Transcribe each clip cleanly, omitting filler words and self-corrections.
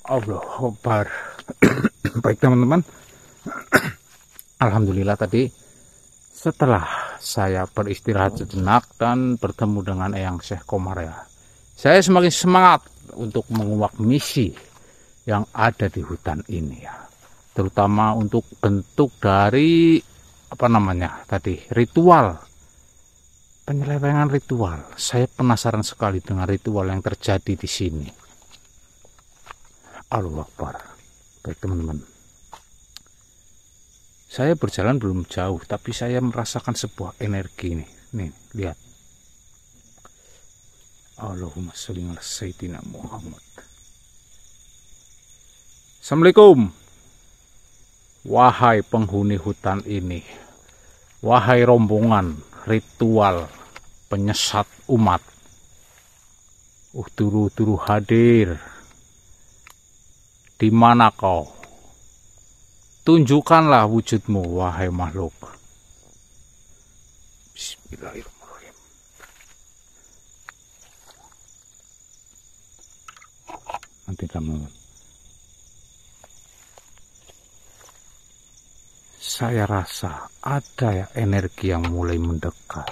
Allah Akbar. Baik teman-teman, alhamdulillah tadi setelah saya beristirahat sejenak dan bertemu dengan Eyang Syekh Komar ya, saya semakin semangat untuk menguak misi yang ada di hutan ini ya, terutama untuk bentuk dari ritual, penyelewengan ritual. Saya penasaran sekali dengan ritual yang terjadi di sini. Allahu Akbar. Baik teman-teman, saya berjalan belum jauh, tapi saya merasakan sebuah energi nih. Nih, lihat. Allahumma sholli ala sayyidina Muhammad. Assalamualaikum. Wahai penghuni hutan ini, wahai rombongan ritual penyesat umat, turu hadir. Di mana kau? Tunjukkanlah wujudmu, wahai makhluk. Bismillahirrahmanirrahim. Nanti teman-teman, saya rasa ada ya energi yang mulai mendekat,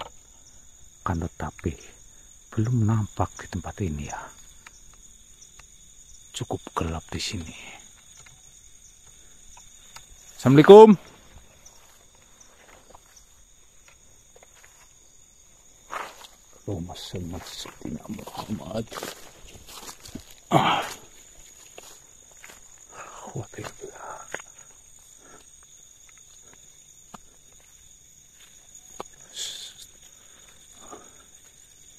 kan tetapi belum nampak di tempat ini ya. Cukup gelap di sini. Assalamualaikum. Allahumma sholli ala sayyidina Muhammad.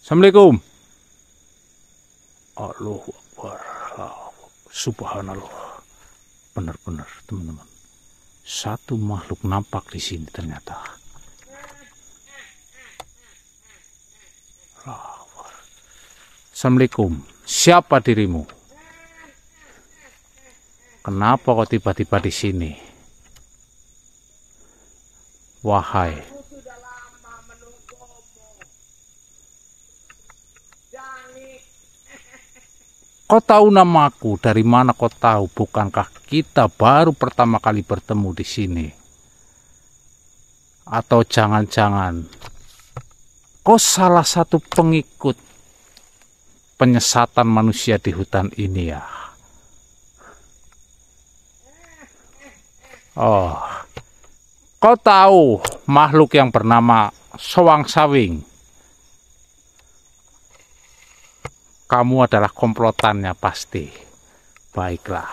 Assalamualaikum. Allahu Akbar. Subhanallah. Benar-benar teman-teman, satu makhluk nampak di sini ternyata. Assalamualaikum. Siapa dirimu? Kenapa kau tiba-tiba di sini? Wahai, kau tahu namaku? Dari mana kau tahu? Bukankah kita baru pertama kali bertemu di sini? Atau jangan-jangan kau salah satu pengikut penyesatan manusia di hutan ini ya? Oh, kau tahu makhluk yang bernama Sowang Sawing? Kamu adalah komplotannya pasti. Baiklah.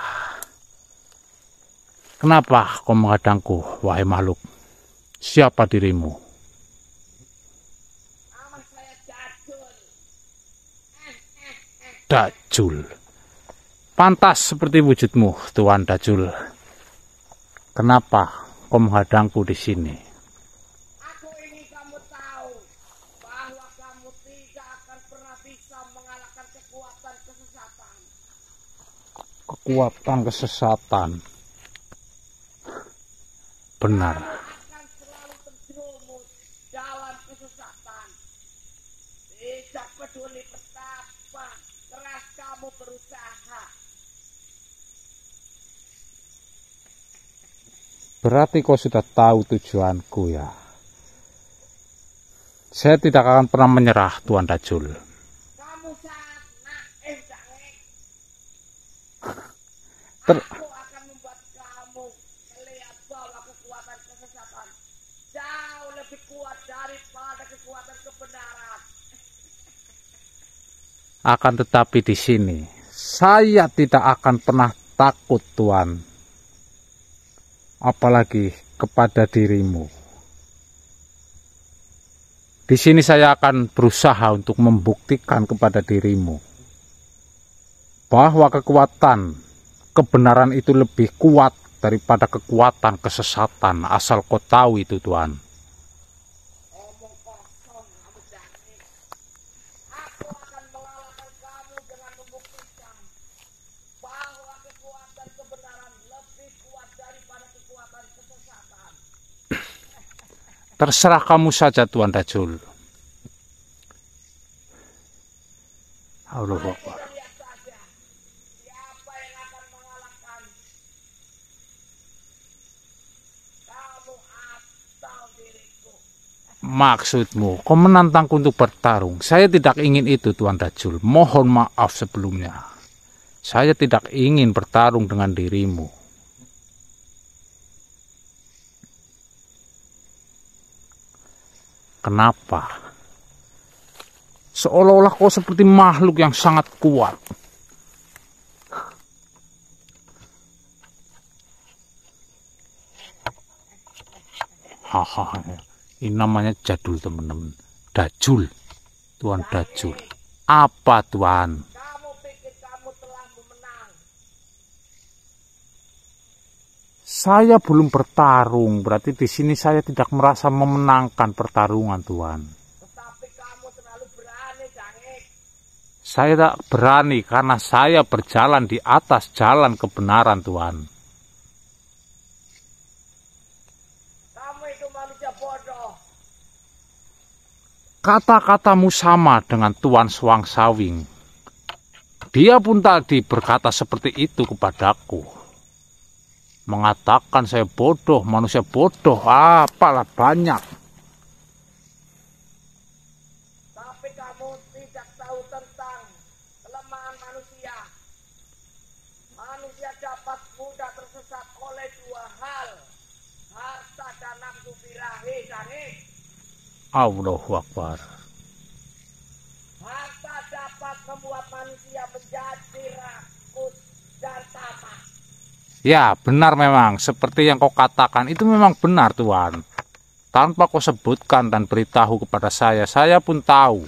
Kenapa kau menghadangku, wahai makhluk? Siapa dirimu? Nama saya Dajjul. Dajjul. Pantas seperti wujudmu, Tuan Dajjul. Kenapa kau menghadangku di sini? Aku ingin kamu tahu bahwa kamu tidak akan pernah bisa mengalahkan kekuatan kesesatan. Kekuatan kesesatan. Benar. Akan selalu terjerumus dalam kesesatan. Tidak peduli betapa keras kamu berusaha. Berarti kau sudah tahu tujuanku ya. Saya tidak akan pernah menyerah, Tuan Dajjul. Kamu sangat naif, Dangeng. Ter- Aku akan membuat kamu melihat bahwa kekuatan kesesatan jauh lebih kuat daripada kekuatan kebenaran. Akan tetapi di sini saya tidak akan pernah takut, Tuan. Apalagi kepada dirimu. Di sini saya akan berusaha untuk membuktikan kepada dirimu bahwa kekuatan kebenaran itu lebih kuat daripada kekuatan kesesatan, asal kau tahu itu, Tuan. Omong kosong kamu, Dangeng. Aku akan mengalahkan kamu dengan membuktikan bahwa kekuatan kebenaran lebih kuat daripada kekuatan kesesatan. Terserah kamu saja, Tuan Dajjul. Allahu Akbar. Lihat saja siapa yang akan Maksudmu, kau menantangku untuk bertarung. Saya tidak ingin itu, Tuan Dajjal. Mohon maaf sebelumnya. Saya tidak ingin bertarung dengan dirimu. Kenapa? Seolah-olah kau seperti makhluk yang sangat kuat. Hahaha, ini namanya jadul teman-teman. Dajjal, Tuan Dajjal. Apa Tuan? Kamu pikir kamu telah menang? Saya belum bertarung, berarti di sini saya tidak merasa memenangkan pertarungan, Tuan. Tetapi kamu terlalu berani, Jangik. Saya tak berani karena saya berjalan di atas jalan kebenaran, Tuan. Kamu itu manusia bodoh. Kata-katamu sama dengan Tuan Swangsawing. Dia pun tadi berkata seperti itu kepadaku. Mengatakan saya bodoh, manusia bodoh, apalah banyak. Tapi kamu tidak tahu tentang kelemahan manusia. Manusia dapat mudah tersesat oleh dua hal. Harta dan nafsu birahi, Jangik. Allahu Akbar. Harta dapat membuat manusia menjadi rakus dan tamak. Ya, benar memang. Seperti yang kau katakan, itu memang benar, Tuan. Tanpa kau sebutkan dan beritahu kepada saya pun tahu.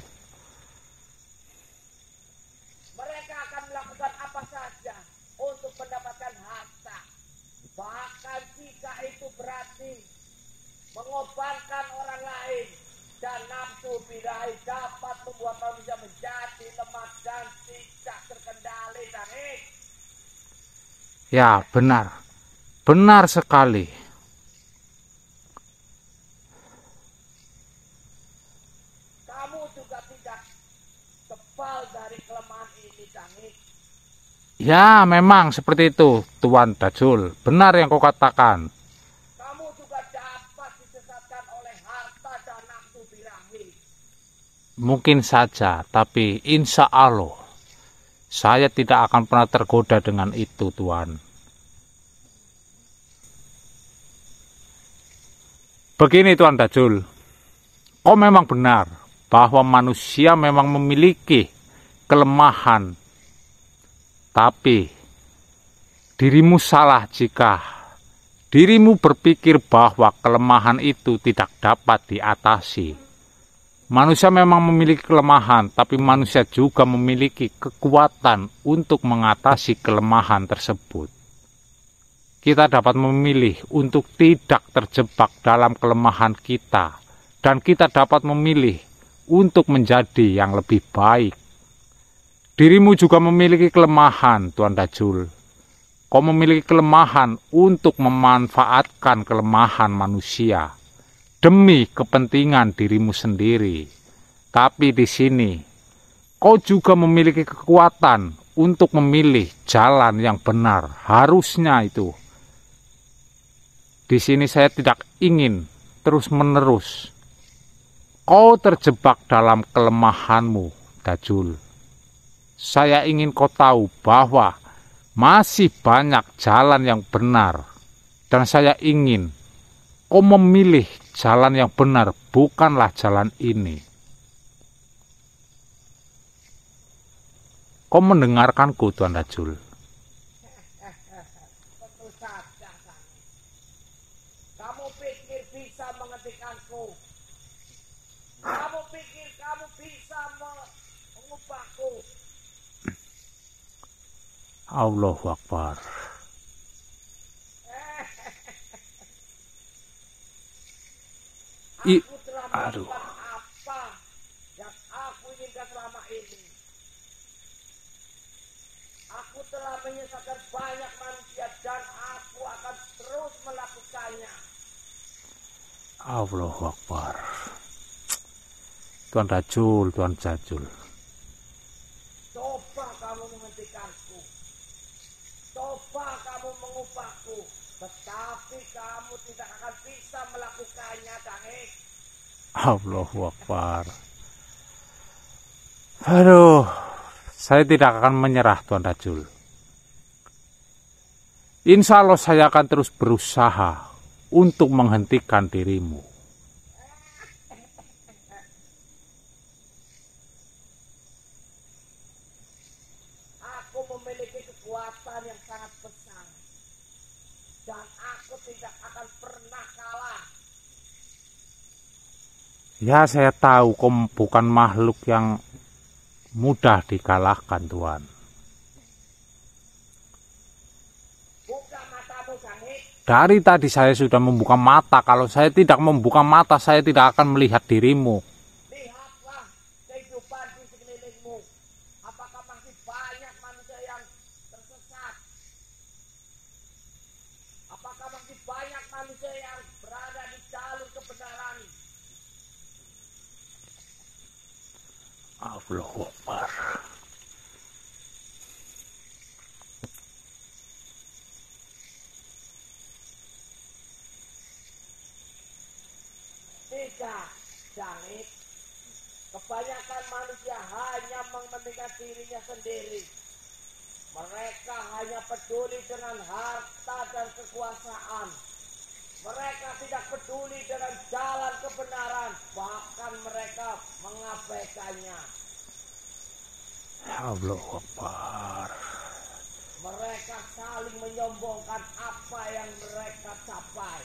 Mereka akan melakukan apa saja untuk mendapatkan harta. Bahkan jika itu berarti mengorbankan orang lain. Dan nafsu birahi dapat membuat manusia menjadi lemah dan tidak terkendali, Jangik. Ya, benar. Benar sekali. Kamu juga tidak kebal dari kelemahan ini, Jangik. Ya, memang seperti itu, Tuan Dajjal. Benar yang kau katakan. Kamu juga dapat disesatkan oleh harta dan nafsu birahi. Mungkin saja, tapi insya Allah saya tidak akan pernah tergoda dengan itu, Tuan. Begini, Tuan Dajjal. Kau memang benar bahwa manusia memang memiliki kelemahan. Tapi dirimu salah jika dirimu berpikir bahwa kelemahan itu tidak dapat diatasi. Manusia memang memiliki kelemahan, tapi manusia juga memiliki kekuatan untuk mengatasi kelemahan tersebut. Kita dapat memilih untuk tidak terjebak dalam kelemahan kita, dan kita dapat memilih untuk menjadi yang lebih baik. Dirimu juga memiliki kelemahan, Tuan Dajjal. Kau memiliki kelemahan untuk memanfaatkan kelemahan manusia demi kepentingan dirimu sendiri. Tapi di sini, kau juga memiliki kekuatan untuk memilih jalan yang benar. Harusnya itu. Di sini saya tidak ingin terus-menerus kau terjebak dalam kelemahanmu, Dajjal. Saya ingin kau tahu bahwa masih banyak jalan yang benar. Dan saya ingin kau memilih jalan yang benar, bukanlah jalan ini. Kau mendengarkanku, Tuan Dajjal? Tentu saja, Jangik. Kamu pikir bisa menghentikanku? Kamu pikir kamu bisa mengubahku? Allahu Akbar. Aku telah Aduh. melakukan apa yang aku inginkan selama ini. Aku telah menyesatkan banyak manusia dan aku akan terus melakukannya. Allahu Akbar. Tuan Dajjal, Tuan Dajjal. Coba kamu menghentikanku. Coba kamu mengubahku. Tetapi kamu tidak akan bisa melakukannya, Jangik. Allahu Akbar. Aduh, saya tidak akan menyerah Tuan Rajul. Insya Allah saya akan terus berusaha untuk menghentikan dirimu. Aku memiliki kekuatan yang sangat besar. Dan aku tidak akan pernah kalah. Ya, saya tahu kau bukan makhluk yang mudah dikalahkan, Tuan. Buka matamu, Sangik. Dari tadi saya sudah membuka mata. Kalau saya tidak membuka mata, saya tidak akan melihat dirimu. Lihatlah kehidupan di sekelilingmu. Apakah masih banyak manusia yang tersesat? Apakah masih banyak manusia yang berada di jalur kebenaran? Allahu Akbar. Tidak, Sangik. Kebanyakan manusia hanya mementingkan dirinya sendiri. Mereka hanya peduli dengan harta dan kekuasaan. Mereka tidak peduli dengan jalan kebenaran. Bahkan mereka mengabaikannya. Allahu Akbar. Mereka saling menyombongkan apa yang mereka capai.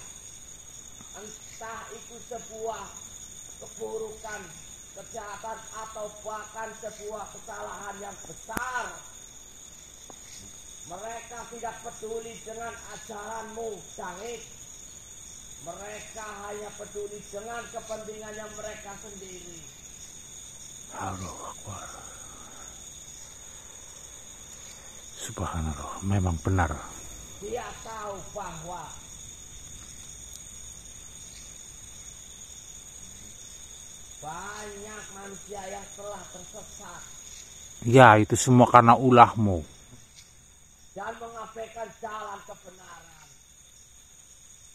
Entah itu sebuah keburukan, kejahatan, atau bahkan sebuah kesalahan yang besar. Mereka tidak peduli dengan ajaranmu, Sangik. Mereka hanya peduli dengan kepentingannya mereka sendiri. Allahu Akbar. Subhanallah, memang benar. Dia tahu bahwa banyak manusia yang telah tersesat Ya, itu semua karena ulahmu. dan mengabaikan jalan kebenaran.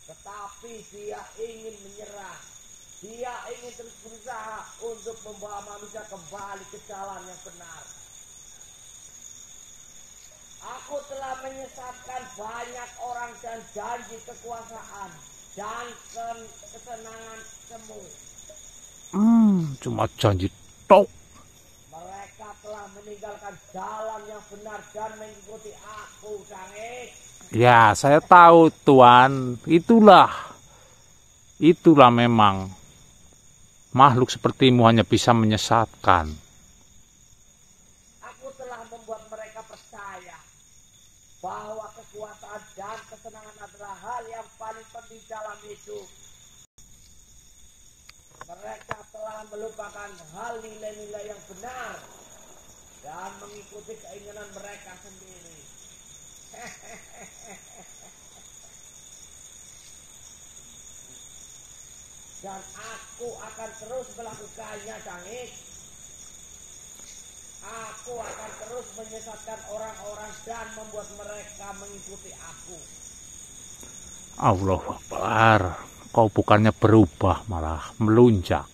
Tetapi dia ingin menyerah. Dia ingin terus berusaha untuk membawa manusia kembali ke jalan yang benar. Aku telah menyesatkan banyak orang dan janji kekuasaan dan kesenangan semu. Cuma janji tok. Mereka telah meninggalkan jalan yang benar dan mengikuti aku, Sangik. Ya, saya tahu Tuan. Itulah memang makhluk sepertimu hanya bisa menyesatkan. Aku telah membuat mereka percaya bahwa kekuasaan dan kesenangan adalah hal yang paling penting dalam hidup. Mereka telah melupakan hal nilai-nilai yang benar dan mengikuti keinginan mereka sendiri. Dan aku akan terus melakukannya, Sangik. Aku akan terus menyesatkan orang-orang dan membuat mereka mengikuti aku. Allahu Akbar. Kau bukannya berubah, malah melunjak.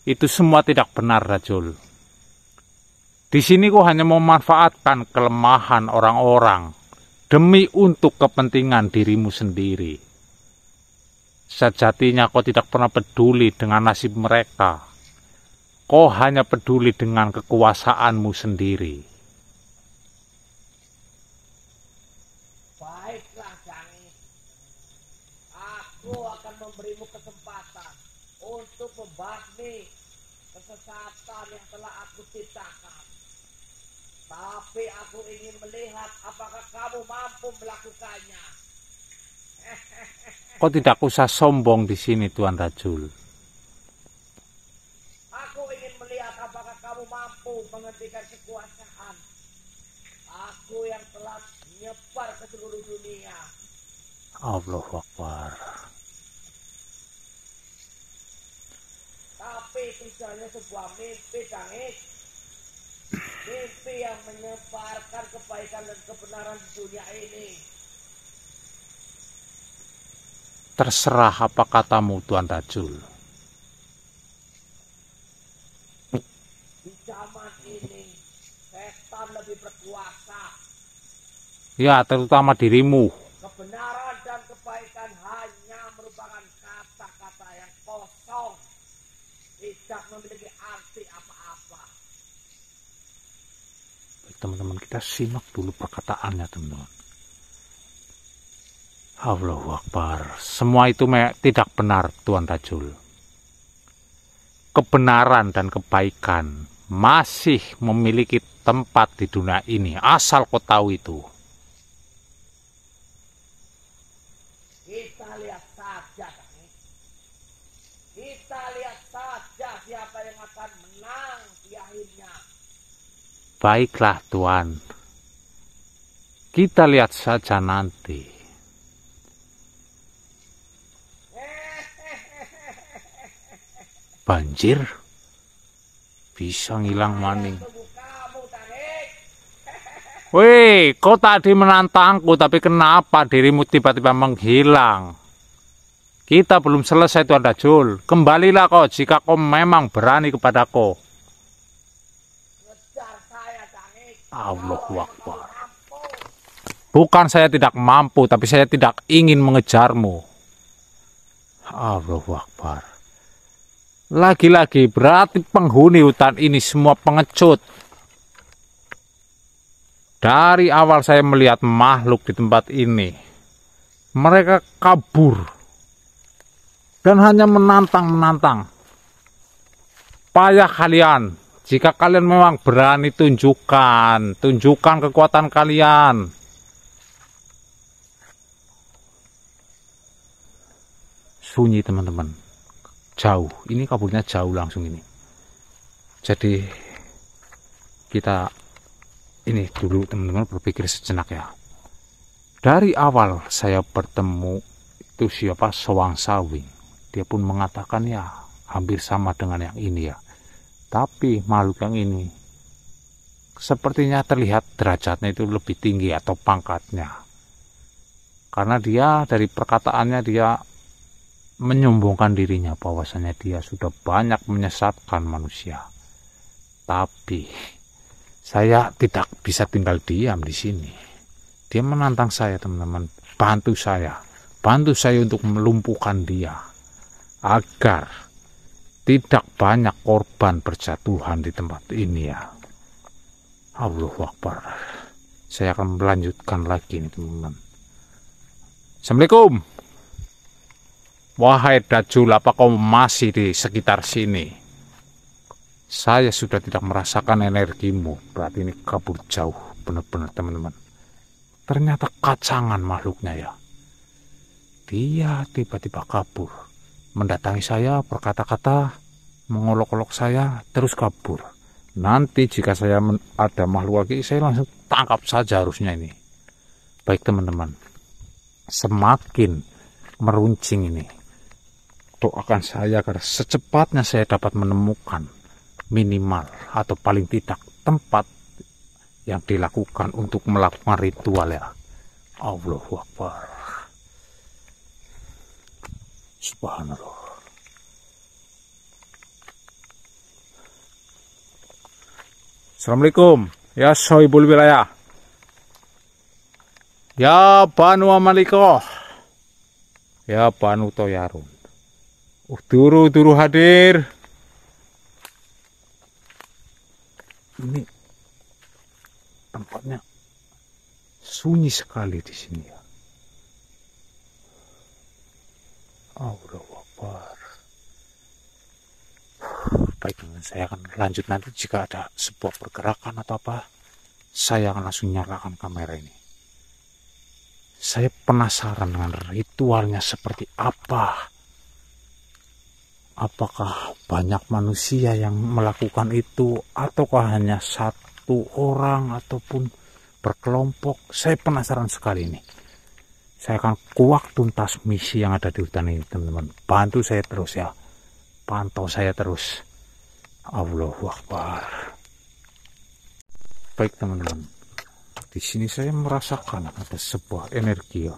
Itu semua tidak benar, Rajul. Di sini kau hanya memanfaatkan kelemahan orang-orang demi untuk kepentingan dirimu sendiri. Sejatinya kau tidak pernah peduli dengan nasib mereka. Kau hanya peduli dengan kekuasaanmu sendiri. Baiklah, Sangik. Aku akan memberimu kesempatan untuk membasmi kesesatan yang telah aku ciptakan. Tapi aku ingin melihat apakah kamu mampu melakukannya. Kau tidak usah sombong di sini, Tuan Rajul. Aku ingin melihat apakah kamu mampu menghentikan kekuasaan aku yang telah menyebar ke seluruh dunia. Allahu Akbar. Tapi itu hanya sebuah mimpi, Sangik. Mimpi yang menyebarkan kebaikan dan kebenaran di dunia ini. Terserah apa katamu, Tuan Rajul. harta. Ya, terutama dirimu. Kebenaran dan kebaikan hanya merupakan kata-kata yang kosong, tidak memiliki arti apa-apa. Baik, teman-teman, kita simak dulu perkataannya, teman-teman. Allahu Akbar. Semua itu tidak benar, Tuan Rajul. Kebenaran dan kebaikan masih memiliki tempat di dunia ini, asal kau tahu itu. Kita lihat saja, Kang. Kita lihat saja siapa yang akan menang di akhirnya. Baiklah, Tuan. Kita lihat saja nanti. Banjir bisa ngilang maning. Weh, kau tadi menantangku, tapi kenapa dirimu tiba-tiba menghilang? Kita belum selesai, Tuan Rajul. Kembalilah kau jika kau memang berani kepadaku. Allahu Akbar. Bukan saya tidak mampu, tapi saya tidak ingin mengejarmu. Allahu Akbar. Lagi-lagi berarti penghuni hutan ini semua pengecut. Dari awal saya melihat makhluk di tempat ini, mereka kabur dan hanya menantang. Payah kalian, jika kalian memang berani tunjukkan kekuatan kalian. Sunyi, teman-teman. Jauh, ini kaburnya jauh langsung ini. Jadi kita ini dulu, teman-teman, berpikir sejenak ya. Dari awal saya bertemu itu siapa, Sowang Sawing, dia pun mengatakan ya hampir sama dengan yang ini ya. Tapi makhluk yang ini sepertinya terlihat derajatnya itu lebih tinggi atau pangkatnya. Karena dia dari perkataannya dia menyombongkan dirinya bahwasanya dia sudah banyak menyesatkan manusia. Tapi saya tidak bisa tinggal diam di sini. Dia menantang saya, teman-teman. Bantu saya untuk melumpuhkan dia agar tidak banyak korban berjatuhan di tempat ini ya. Allahu Akbar. Saya akan melanjutkan lagi nih, teman-teman. Assalamualaikum. Wahai Dajjal, apa kau masih di sekitar sini? Saya sudah tidak merasakan energimu. Berarti ini kabur jauh, benar-benar, teman-teman. Ternyata kacangan makhluknya ya. Dia tiba-tiba kabur, mendatangi saya, berkata-kata, mengolok-olok saya, terus kabur. Nanti jika saya ada makhluk lagi, saya langsung tangkap saja harusnya ini. Baik, teman-teman. Semakin meruncing ini, doakan saya agar secepatnya saya dapat menemukan minimal atau paling tidak tempat yang dilakukan untuk melakukan ritual ya. Allahu Akbar. Subhanallah. Assalamualaikum ya sohibul wilayah, ya Banu Amalikoh, ya Banu Toyarun. Turu hadir. Ini tempatnya sunyi sekali di sini ya. Allahu Akbar. Baik, saya akan lanjut nanti jika ada sebuah pergerakan atau apa, saya akan langsung nyalakan kamera ini. Saya penasaran dengan ritualnya seperti apa. Apakah banyak manusia yang melakukan itu, ataukah hanya satu orang ataupun berkelompok? Saya penasaran sekali ini. Saya akan kuak tuntas misi yang ada di hutan ini, teman-teman. Bantu saya terus ya. Pantau saya terus. Allahu Akbar. Baik, teman-teman. Di sini saya merasakan ada sebuah energi ya.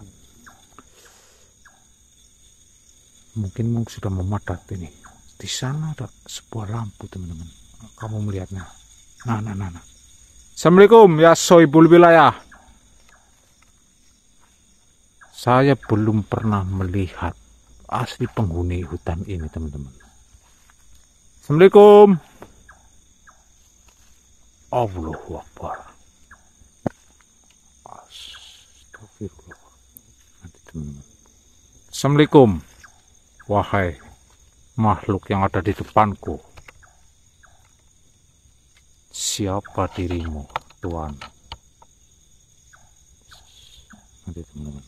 Mungkin sudah memadat ini. Di sana ada sebuah lampu, teman-teman. Kamu melihatnya? Nah. Assalamualaikum ya sohibul wilayah. Saya belum pernah melihat asli penghuni hutan ini, teman-teman. Assalamualaikum. Allahu Akbar. Astagfirullah. Assalamualaikum. Wahai makhluk yang ada di depanku. Siapa dirimu, Tuhan? Nanti, teman-teman.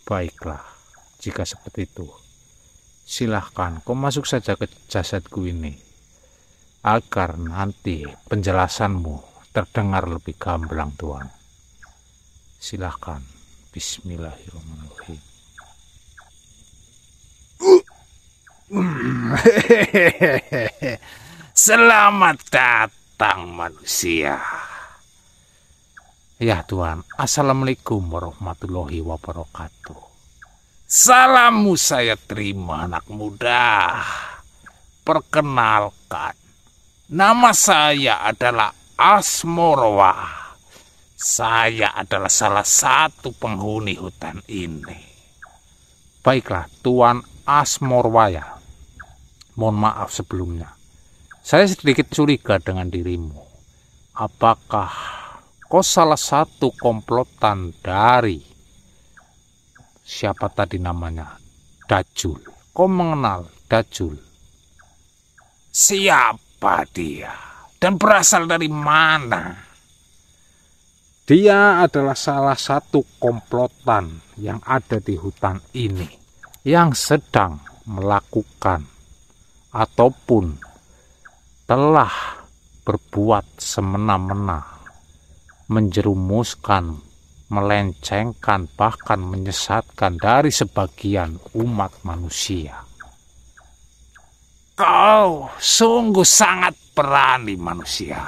Baiklah, jika seperti itu, silahkan kau masuk saja ke jasadku ini, agar nanti penjelasanmu terdengar lebih gamblang, Tuhan. Silahkan. Bismillahirrahmanirrahim. Selamat datang, manusia. Ya Tuhan, Assalamualaikum warahmatullahi wabarakatuh. Salammu saya terima, anak muda. Perkenalkan, nama saya adalah Asmorwa. Saya adalah salah satu penghuni hutan ini. Baiklah, Tuan Asmorwaya. Mohon maaf sebelumnya. Saya sedikit curiga dengan dirimu. Apakah kau salah satu komplotan dari siapa tadi namanya? Dajjal. Kau mengenal Dajjal? Siapa dia? Dan berasal dari mana? Dia adalah salah satu komplotan yang ada di hutan ini, yang sedang melakukan ataupun telah berbuat semena-mena, menjerumuskan, melencengkan, bahkan menyesatkan dari sebagian umat manusia. Kau sungguh sangat berani, manusia.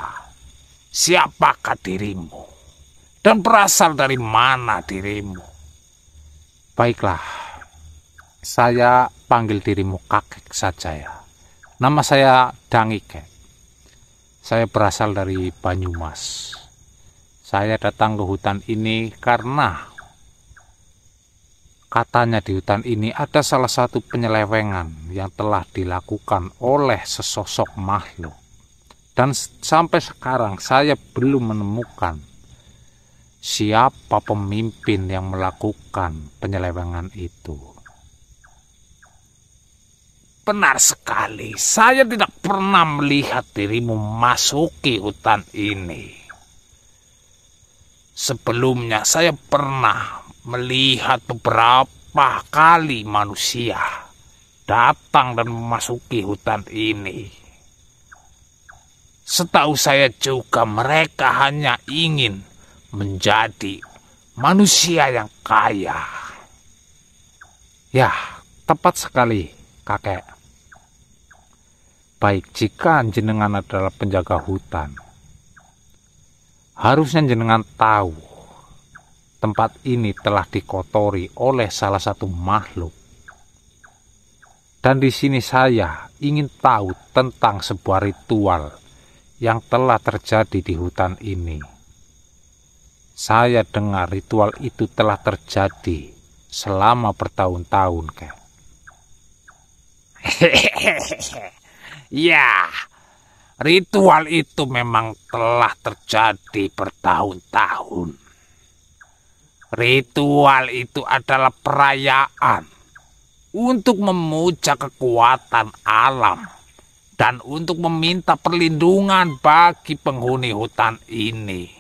Siapakah dirimu? Dan berasal dari mana dirimu? Baiklah, saya panggil dirimu kakek saja ya. Nama saya Dangike. Saya berasal dari Banyumas. Saya datang ke hutan ini karena katanya di hutan ini ada salah satu penyelewengan yang telah dilakukan oleh sesosok makhluk. Dan sampai sekarang saya belum menemukan siapa pemimpin yang melakukan penyelewengan itu. Benar sekali, saya tidak pernah melihat dirimu masuki hutan ini. Sebelumnya saya pernah melihat beberapa kali manusia datang dan memasuki hutan ini. Setahu saya juga mereka hanya ingin menjadi manusia yang kaya. Ya, tepat sekali, kakek. Baik, jika jenengan adalah penjaga hutan, harusnya jenengan tahu tempat ini telah dikotori oleh salah satu makhluk. Dan di sini saya ingin tahu tentang sebuah ritual yang telah terjadi di hutan ini. Saya dengar ritual itu telah terjadi selama bertahun-tahun, Kek. Ya, ritual itu memang telah terjadi bertahun-tahun. Ritual itu adalah perayaan untuk memuja kekuatan alam dan untuk meminta perlindungan bagi penghuni hutan ini.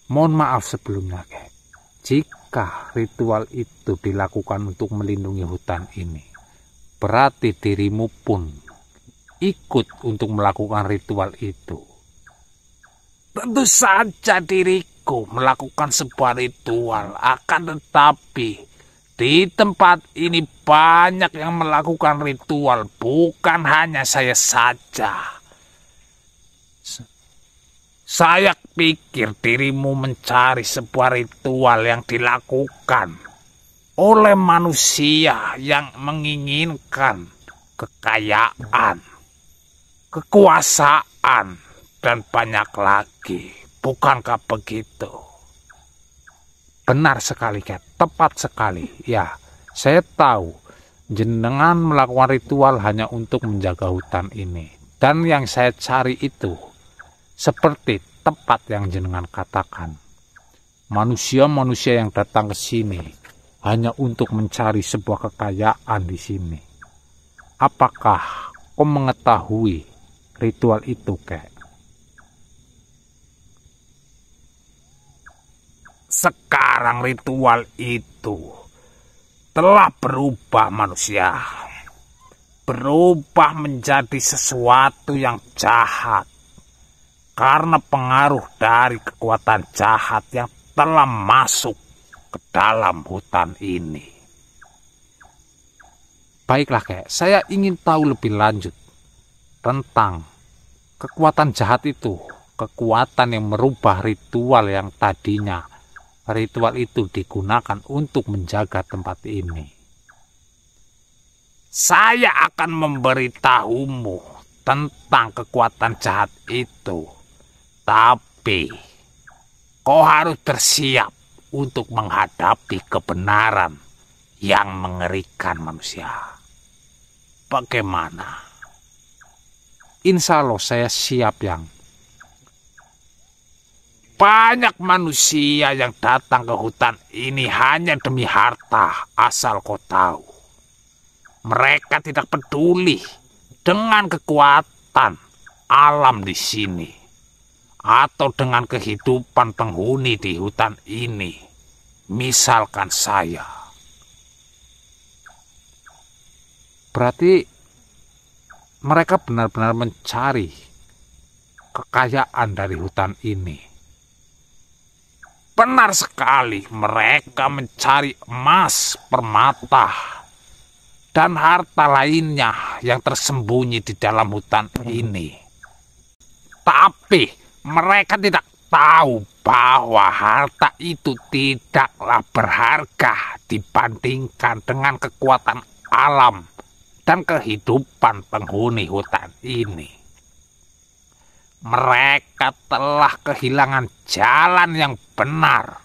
Mohon maaf sebelumnya, Kek. Jika ritual itu dilakukan untuk melindungi hutan ini, berarti dirimu pun ikut untuk melakukan ritual itu. Tentu saja diriku melakukan sebuah ritual, akan tetapi di tempat ini banyak yang melakukan ritual, bukan hanya saya saja. Saya pikir dirimu mencari sebuah ritual yang dilakukan oleh manusia yang menginginkan kekayaan, kekuasaan, dan banyak lagi. Bukankah begitu? Benar sekali, Ket. Tepat sekali. Ya, saya tahu jenengan melakukan ritual hanya untuk menjaga hutan ini. Dan yang saya cari itu seperti tepat yang jenengan katakan. Manusia-manusia yang datang ke sini hanya untuk mencari sebuah kekayaan di sini. Apakah kau mengetahui ritual itu, Kek? Sekarang ritual itu telah berubah manusia. Berubah menjadi sesuatu yang jahat. Karena pengaruh dari kekuatan jahat yang telah masuk ke dalam hutan ini. Baiklah, Kek, saya ingin tahu lebih lanjut tentang kekuatan jahat itu. Kekuatan yang merubah ritual yang tadinya ritual itu digunakan untuk menjaga tempat ini. Saya akan memberitahumu tentang kekuatan jahat itu. Tapi kau harus bersiap untuk menghadapi kebenaran yang mengerikan manusia. Bagaimana? Insya Allah saya siap, Yang. Banyak manusia yang datang ke hutan ini hanya demi harta, asal kau tahu. Mereka tidak peduli dengan kekuatan alam di sini atau dengan kehidupan penghuni di hutan ini. Misalkan saya. Berarti mereka benar-benar mencari kekayaan dari hutan ini. Benar sekali, mereka mencari emas, permata, dan harta lainnya yang tersembunyi di dalam hutan ini. Tapi mereka tidak tahu bahwa harta itu tidaklah berharga dibandingkan dengan kekuatan alam dan kehidupan penghuni hutan ini. Mereka telah kehilangan jalan yang benar.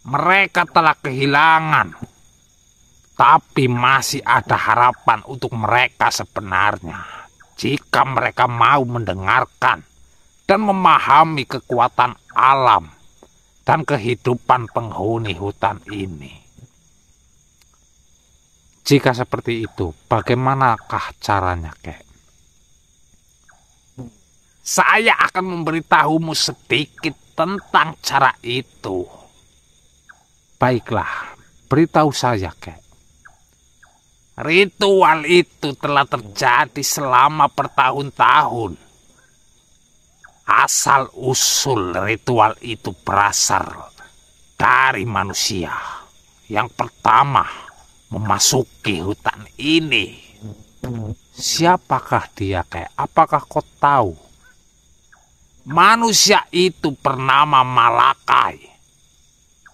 Mereka telah kehilangan, tapi masih ada harapan untuk mereka sebenarnya. Jika mereka mau mendengarkan dan memahami kekuatan alam dan kehidupan penghuni hutan ini. Jika seperti itu, bagaimanakah caranya, Kek? Saya akan memberitahumu sedikit tentang cara itu. Baiklah, beritahu saya, Kek. Ritual itu telah terjadi selama bertahun-tahun. Asal-usul ritual itu berasal dari manusia. Yang pertama memasuki hutan ini. Siapakah dia, Kek? Apakah kau tahu? Manusia itu bernama Malakai.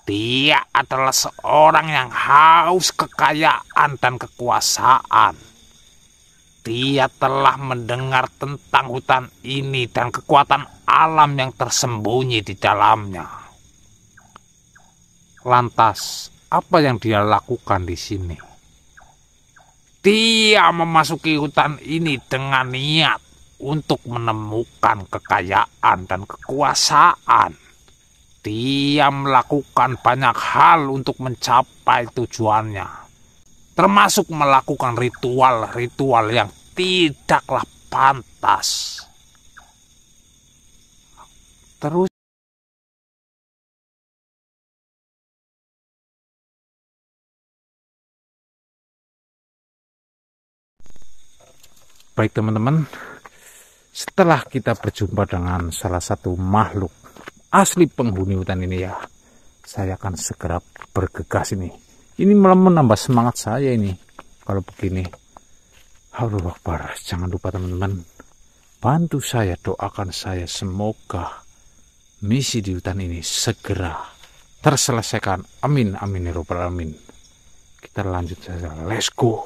Dia adalah seorang yang haus kekayaan dan kekuasaan. Dia telah mendengar tentang hutan ini dan kekuatan alam yang tersembunyi di dalamnya. Lantas, apa yang dia lakukan di sini? Dia memasuki hutan ini dengan niat untuk menemukan kekayaan dan kekuasaan. Dia melakukan banyak hal untuk mencapai tujuannya, termasuk melakukan ritual-ritual yang tidaklah pantas. Terus baik teman-teman, setelah kita berjumpa dengan salah satu makhluk asli penghuni hutan ini ya, saya akan segera bergegas ini. Ini malah menambah semangat saya ini. Kalau begini, Allahu Akbar. Jangan lupa teman-teman, bantu saya, doakan saya, semoga misi di hutan ini segera terselesaikan. Amin, amin ya rabbal alamin. Kita lanjut saja, let's go.